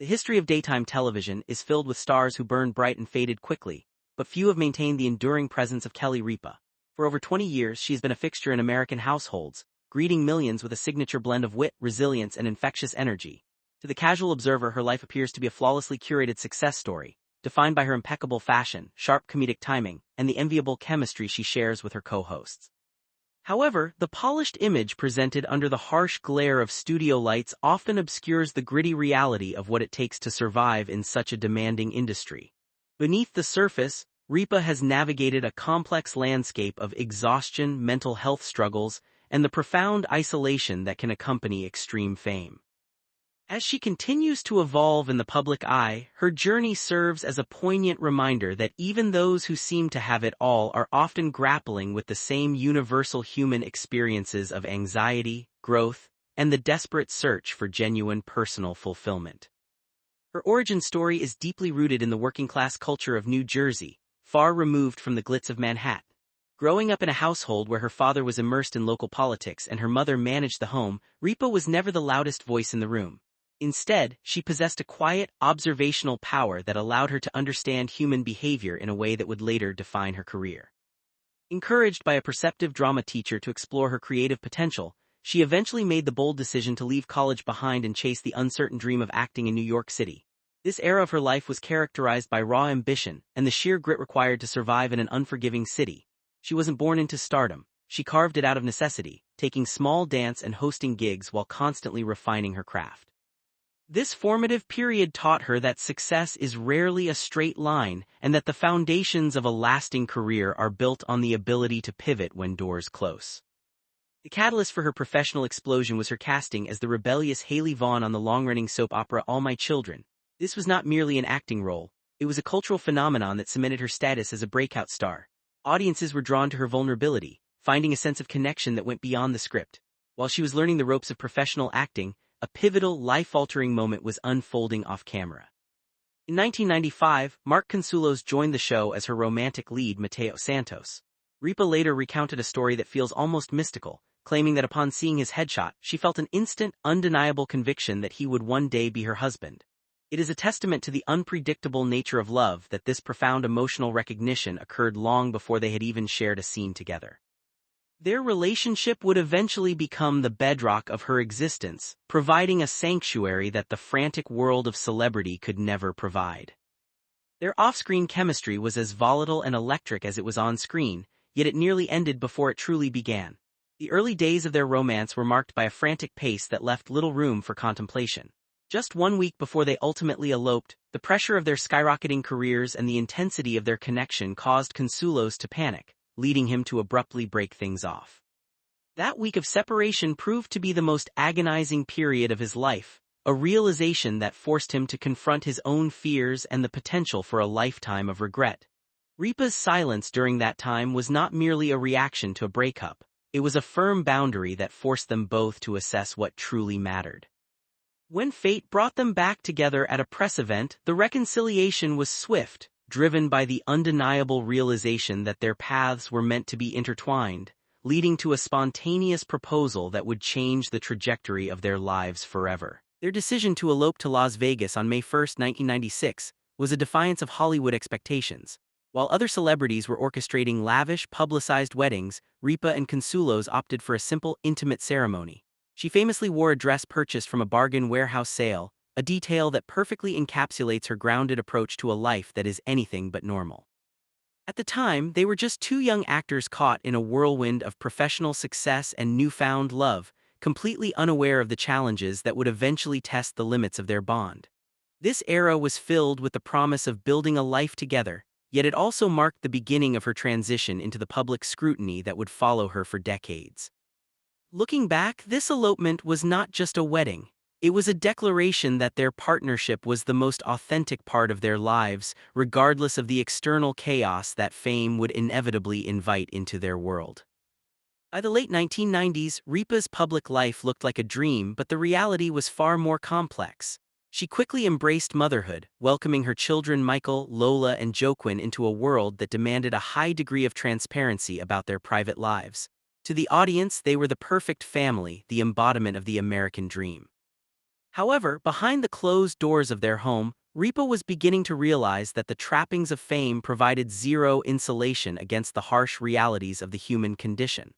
The history of daytime television is filled with stars who burned bright and faded quickly, but few have maintained the enduring presence of Kelly Ripa. For over 20 years, she has been a fixture in American households, greeting millions with a signature blend of wit, resilience, and infectious energy. To the casual observer, her life appears to be a flawlessly curated success story, defined by her impeccable fashion, sharp comedic timing, and the enviable chemistry she shares with her co-hosts. However, the polished image presented under the harsh glare of studio lights often obscures the gritty reality of what it takes to survive in such a demanding industry. Beneath the surface, Ripa has navigated a complex landscape of exhaustion, mental health struggles, and the profound isolation that can accompany extreme fame. As she continues to evolve in the public eye, her journey serves as a poignant reminder that even those who seem to have it all are often grappling with the same universal human experiences of anxiety, growth, and the desperate search for genuine personal fulfillment. Her origin story is deeply rooted in the working-class culture of New Jersey, far removed from the glitz of Manhattan. Growing up in a household where her father was immersed in local politics and her mother managed the home, Ripa was never the loudest voice in the room. Instead, she possessed a quiet, observational power that allowed her to understand human behavior in a way that would later define her career. Encouraged by a perceptive drama teacher to explore her creative potential, she eventually made the bold decision to leave college behind and chase the uncertain dream of acting in New York City. This era of her life was characterized by raw ambition and the sheer grit required to survive in an unforgiving city. She wasn't born into stardom. She carved it out of necessity, taking small dance and hosting gigs while constantly refining her craft. This formative period taught her that success is rarely a straight line and that the foundations of a lasting career are built on the ability to pivot when doors close. The catalyst for her professional explosion was her casting as the rebellious Haley Vaughn on the long-running soap opera All My Children. This was not merely an acting role, it was a cultural phenomenon that cemented her status as a breakout star. Audiences were drawn to her vulnerability, finding a sense of connection that went beyond the script. While she was learning the ropes of professional acting, a pivotal, life-altering moment was unfolding off-camera. In 1995, Mark Consuelos joined the show as her romantic lead Mateo Santos. Ripa later recounted a story that feels almost mystical, claiming that upon seeing his headshot, she felt an instant, undeniable conviction that he would one day be her husband. It is a testament to the unpredictable nature of love that this profound emotional recognition occurred long before they had even shared a scene together. Their relationship would eventually become the bedrock of her existence, providing a sanctuary that the frantic world of celebrity could never provide. Their off-screen chemistry was as volatile and electric as it was on-screen, yet it nearly ended before it truly began. The early days of their romance were marked by a frantic pace that left little room for contemplation. Just 1 week before they ultimately eloped, the pressure of their skyrocketing careers and the intensity of their connection caused Consuelos to panic, leading him to abruptly break things off. That week of separation proved to be the most agonizing period of his life, a realization that forced him to confront his own fears and the potential for a lifetime of regret. Ripa's silence during that time was not merely a reaction to a breakup, it was a firm boundary that forced them both to assess what truly mattered. When fate brought them back together at a press event, the reconciliation was swift, driven by the undeniable realization that their paths were meant to be intertwined, leading to a spontaneous proposal that would change the trajectory of their lives forever. Their decision to elope to Las Vegas on May 1, 1996, was a defiance of Hollywood expectations. While other celebrities were orchestrating lavish, publicized weddings, Ripa and Consuelos opted for a simple, intimate ceremony. She famously wore a dress purchased from a bargain warehouse sale, a detail that perfectly encapsulates her grounded approach to a life that is anything but normal. At the time, they were just two young actors caught in a whirlwind of professional success and newfound love, completely unaware of the challenges that would eventually test the limits of their bond. This era was filled with the promise of building a life together, yet it also marked the beginning of her transition into the public scrutiny that would follow her for decades. Looking back, this elopement was not just a wedding. It was a declaration that their partnership was the most authentic part of their lives, regardless of the external chaos that fame would inevitably invite into their world. By the late 1990s, Ripa's public life looked like a dream, but the reality was far more complex. She quickly embraced motherhood, welcoming her children Michael, Lola, and Joaquin into a world that demanded a high degree of transparency about their private lives. To the audience, they were the perfect family, the embodiment of the American dream. However, behind the closed doors of their home, Ripa was beginning to realize that the trappings of fame provided zero insulation against the harsh realities of the human condition.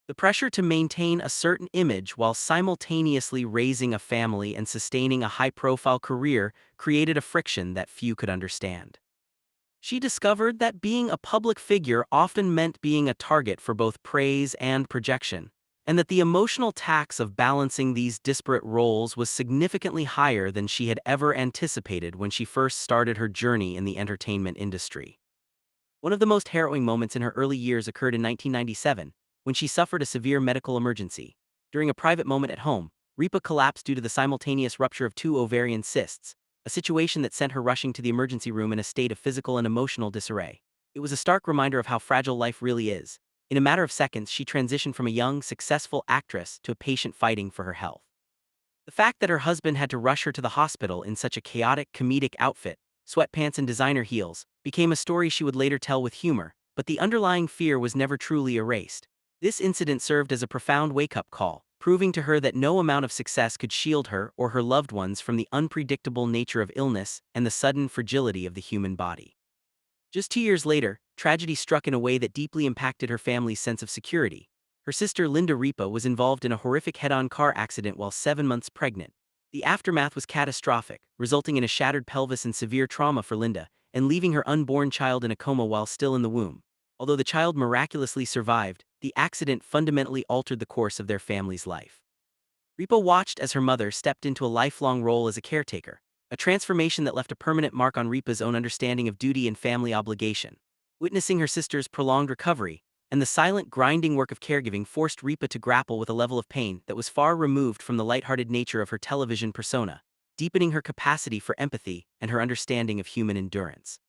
The pressure to maintain a certain image while simultaneously raising a family and sustaining a high-profile career created a friction that few could understand. She discovered that being a public figure often meant being a target for both praise and projection, and that the emotional tax of balancing these disparate roles was significantly higher than she had ever anticipated when she first started her journey in the entertainment industry. One of the most harrowing moments in her early years occurred in 1997, when she suffered a severe medical emergency. During a private moment at home, Ripa collapsed due to the simultaneous rupture of two ovarian cysts, a situation that sent her rushing to the emergency room in a state of physical and emotional disarray. It was a stark reminder of how fragile life really is. In a matter of seconds, she transitioned from a young, successful actress to a patient fighting for her health. The fact that her husband had to rush her to the hospital in such a chaotic, comedic outfit, sweatpants and designer heels, became a story she would later tell with humor, but the underlying fear was never truly erased. This incident served as a profound wake-up call, proving to her that no amount of success could shield her or her loved ones from the unpredictable nature of illness and the sudden fragility of the human body. Just 2 years later, tragedy struck in a way that deeply impacted her family's sense of security. Her sister Linda Ripa was involved in a horrific head-on car accident while 7 months pregnant. The aftermath was catastrophic, resulting in a shattered pelvis and severe trauma for Linda, and leaving her unborn child in a coma while still in the womb. Although the child miraculously survived, the accident fundamentally altered the course of their family's life. Ripa watched as her mother stepped into a lifelong role as a caretaker, a transformation that left a permanent mark on Ripa's own understanding of duty and family obligation. Witnessing her sister's prolonged recovery, and the silent, grinding work of caregiving forced Ripa to grapple with a level of pain that was far removed from the lighthearted nature of her television persona, deepening her capacity for empathy and her understanding of human endurance.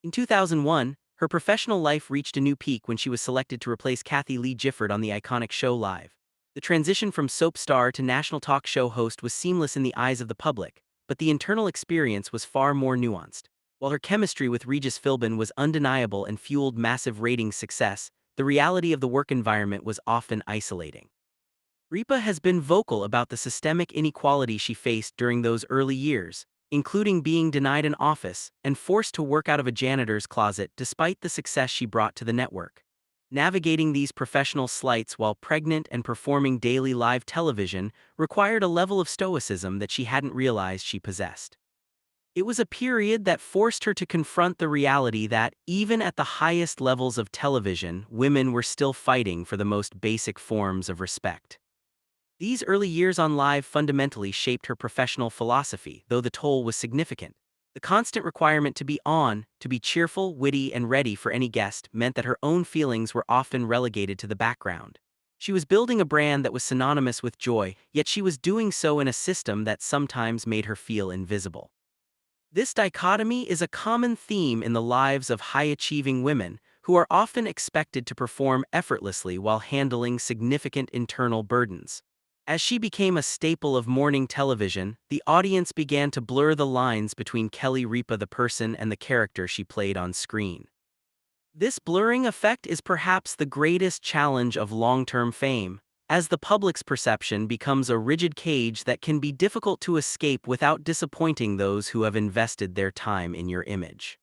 In 2001, her professional life reached a new peak when she was selected to replace Kathy Lee Gifford on the iconic show Live. The transition from soap star to national talk show host was seamless in the eyes of the public, but the internal experience was far more nuanced. While her chemistry with Regis Philbin was undeniable and fueled massive ratings success, the reality of the work environment was often isolating. Ripa has been vocal about the systemic inequality she faced during those early years, including being denied an office and forced to work out of a janitor's closet despite the success she brought to the network. Navigating these professional slights while pregnant and performing daily live television required a level of stoicism that she hadn't realized she possessed. It was a period that forced her to confront the reality that, even at the highest levels of television, women were still fighting for the most basic forms of respect. These early years on Live fundamentally shaped her professional philosophy, though the toll was significant. The constant requirement to be on, to be cheerful, witty, and ready for any guest meant that her own feelings were often relegated to the background. She was building a brand that was synonymous with joy, yet she was doing so in a system that sometimes made her feel invisible. This dichotomy is a common theme in the lives of high-achieving women, who are often expected to perform effortlessly while handling significant internal burdens. As she became a staple of morning television, the audience began to blur the lines between Kelly Ripa the person and the character she played on screen. This blurring effect is perhaps the greatest challenge of long-term fame, as the public's perception becomes a rigid cage that can be difficult to escape without disappointing those who have invested their time in your image.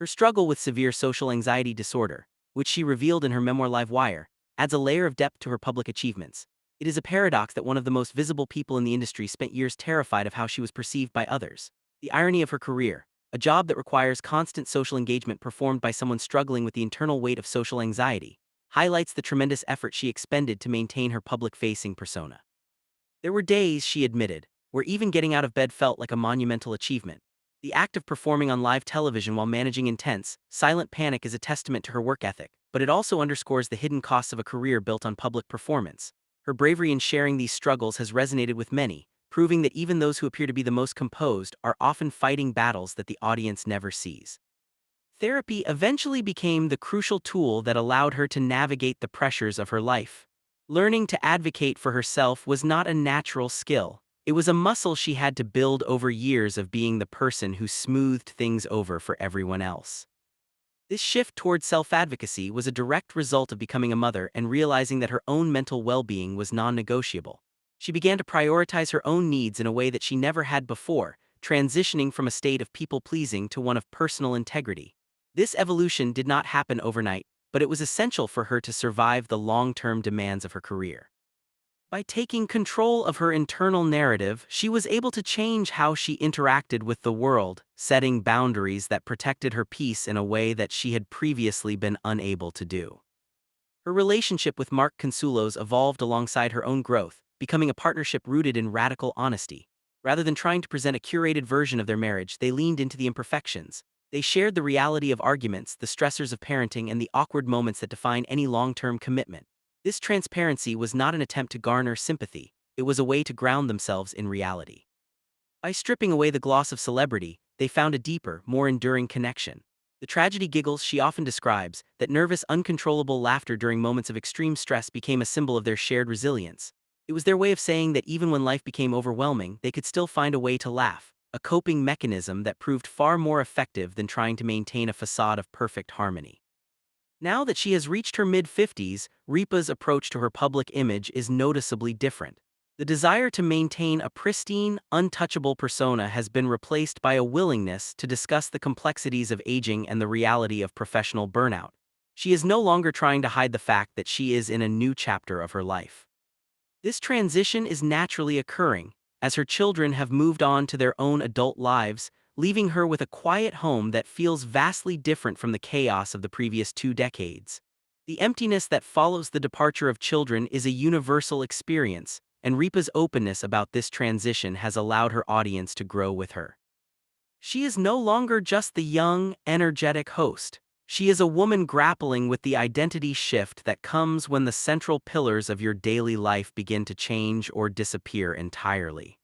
Her struggle with severe social anxiety disorder, which she revealed in her memoir Live Wire, adds a layer of depth to her public achievements. It is a paradox that one of the most visible people in the industry spent years terrified of how she was perceived by others. The irony of her career, a job that requires constant social engagement performed by someone struggling with the internal weight of social anxiety, highlights the tremendous effort she expended to maintain her public-facing persona. There were days, she admitted, where even getting out of bed felt like a monumental achievement. The act of performing on live television while managing intense, silent panic is a testament to her work ethic, but it also underscores the hidden costs of a career built on public performance. Her bravery in sharing these struggles has resonated with many, proving that even those who appear to be the most composed are often fighting battles that the audience never sees. Therapy eventually became the crucial tool that allowed her to navigate the pressures of her life. Learning to advocate for herself was not a natural skill. It was a muscle she had to build over years of being the person who smoothed things over for everyone else. This shift toward self-advocacy was a direct result of becoming a mother and realizing that her own mental well-being was non-negotiable. She began to prioritize her own needs in a way that she never had before, transitioning from a state of people-pleasing to one of personal integrity. This evolution did not happen overnight, but it was essential for her to survive the long-term demands of her career. By taking control of her internal narrative, she was able to change how she interacted with the world, setting boundaries that protected her peace in a way that she had previously been unable to do. Her relationship with Mark Consuelos evolved alongside her own growth, becoming a partnership rooted in radical honesty. Rather than trying to present a curated version of their marriage, they leaned into the imperfections. They shared the reality of arguments, the stressors of parenting, and the awkward moments that define any long-term commitment. This transparency was not an attempt to garner sympathy, it was a way to ground themselves in reality. By stripping away the gloss of celebrity, they found a deeper, more enduring connection. The tragedy giggles she often describes, that nervous, uncontrollable laughter during moments of extreme stress, became a symbol of their shared resilience. It was their way of saying that even when life became overwhelming, they could still find a way to laugh, a coping mechanism that proved far more effective than trying to maintain a facade of perfect harmony. Now that she has reached her mid-50s, Ripa's approach to her public image is noticeably different. The desire to maintain a pristine, untouchable persona has been replaced by a willingness to discuss the complexities of aging and the reality of professional burnout. She is no longer trying to hide the fact that she is in a new chapter of her life. This transition is naturally occurring, as her children have moved on to their own adult lives, leaving her with a quiet home that feels vastly different from the chaos of the previous 2 decades. The emptiness that follows the departure of children is a universal experience, and Ripa's openness about this transition has allowed her audience to grow with her. She is no longer just the young, energetic host. She is a woman grappling with the identity shift that comes when the central pillars of your daily life begin to change or disappear entirely.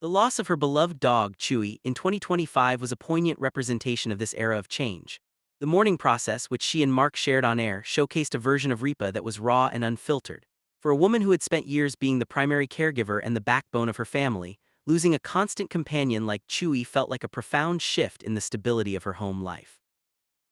The loss of her beloved dog, Chewy, in 2025 was a poignant representation of this era of change. The mourning process, which she and Mark shared on air, showcased a version of Ripa that was raw and unfiltered. For a woman who had spent years being the primary caregiver and the backbone of her family, losing a constant companion like Chewy felt like a profound shift in the stability of her home life.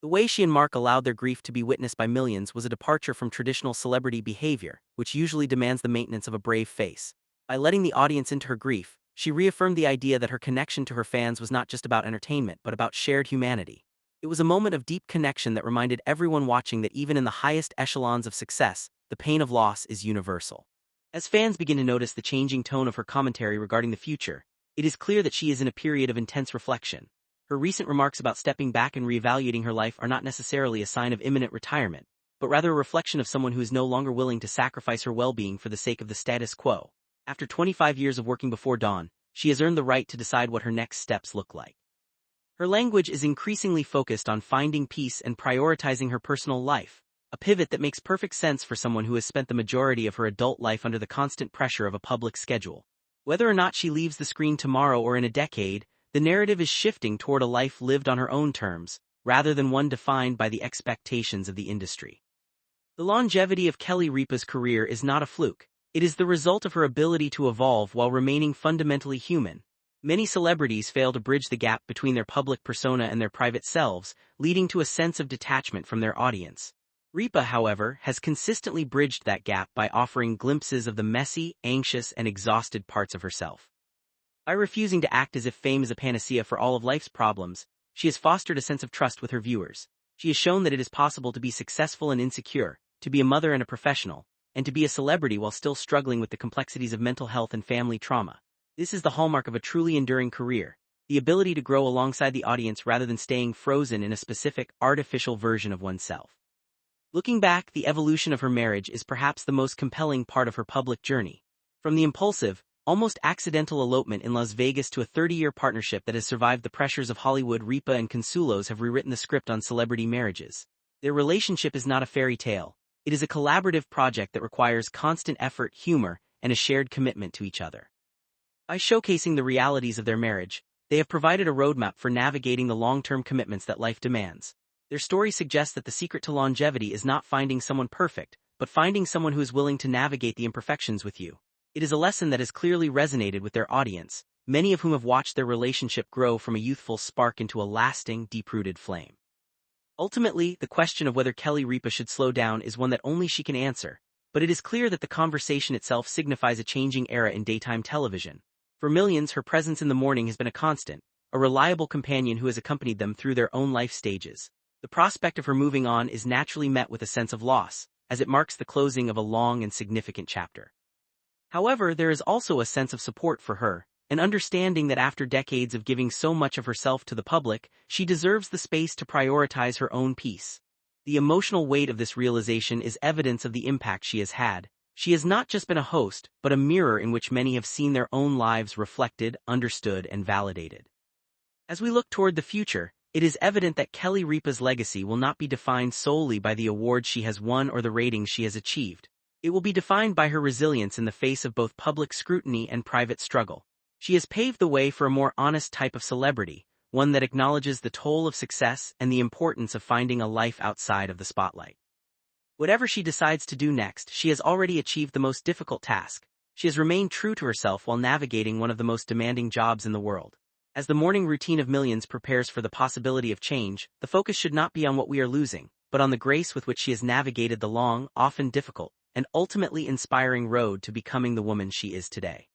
The way she and Mark allowed their grief to be witnessed by millions was a departure from traditional celebrity behavior, which usually demands the maintenance of a brave face. By letting the audience into her grief, she reaffirmed the idea that her connection to her fans was not just about entertainment but about shared humanity. It was a moment of deep connection that reminded everyone watching that even in the highest echelons of success, the pain of loss is universal. As fans begin to notice the changing tone of her commentary regarding the future, it is clear that she is in a period of intense reflection. Her recent remarks about stepping back and reevaluating her life are not necessarily a sign of imminent retirement, but rather a reflection of someone who is no longer willing to sacrifice her well-being for the sake of the status quo. After 25 years of working before dawn, she has earned the right to decide what her next steps look like. Her language is increasingly focused on finding peace and prioritizing her personal life, a pivot that makes perfect sense for someone who has spent the majority of her adult life under the constant pressure of a public schedule. Whether or not she leaves the screen tomorrow or in a decade, the narrative is shifting toward a life lived on her own terms, rather than one defined by the expectations of the industry. The longevity of Kelly Ripa's career is not a fluke. It is the result of her ability to evolve while remaining fundamentally human. Many celebrities fail to bridge the gap between their public persona and their private selves, leading to a sense of detachment from their audience. Ripa, however, has consistently bridged that gap by offering glimpses of the messy, anxious, and exhausted parts of herself. By refusing to act as if fame is a panacea for all of life's problems, she has fostered a sense of trust with her viewers. She has shown that it is possible to be successful and insecure, to be a mother and a professional, and to be a celebrity while still struggling with the complexities of mental health and family trauma. This is the hallmark of a truly enduring career, the ability to grow alongside the audience rather than staying frozen in a specific, artificial version of oneself. Looking back, the evolution of her marriage is perhaps the most compelling part of her public journey. From the impulsive, almost accidental elopement in Las Vegas to a 30-year partnership that has survived the pressures of Hollywood, Ripa and Consuelos have rewritten the script on celebrity marriages. Their relationship is not a fairy tale. It is a collaborative project that requires constant effort, humor, and a shared commitment to each other. By showcasing the realities of their marriage, they have provided a roadmap for navigating the long-term commitments that life demands. Their story suggests that the secret to longevity is not finding someone perfect, but finding someone who is willing to navigate the imperfections with you. It is a lesson that has clearly resonated with their audience, many of whom have watched their relationship grow from a youthful spark into a lasting, deep-rooted flame. Ultimately, the question of whether Kelly Ripa should slow down is one that only she can answer, but it is clear that the conversation itself signifies a changing era in daytime television. For millions, her presence in the morning has been a constant, a reliable companion who has accompanied them through their own life stages. The prospect of her moving on is naturally met with a sense of loss, as it marks the closing of a long and significant chapter. However, there is also a sense of support for her, an understanding that after decades of giving so much of herself to the public, she deserves the space to prioritize her own peace. The emotional weight of this realization is evidence of the impact she has had. She has not just been a host, but a mirror in which many have seen their own lives reflected, understood, and validated. As we look toward the future, it is evident that Kelly Ripa's legacy will not be defined solely by the awards she has won or the ratings she has achieved. It will be defined by her resilience in the face of both public scrutiny and private struggle. She has paved the way for a more honest type of celebrity, one that acknowledges the toll of success and the importance of finding a life outside of the spotlight. Whatever she decides to do next, she has already achieved the most difficult task. She has remained true to herself while navigating one of the most demanding jobs in the world. As the morning routine of millions prepares for the possibility of change, the focus should not be on what we are losing, but on the grace with which she has navigated the long, often difficult, and ultimately inspiring road to becoming the woman she is today.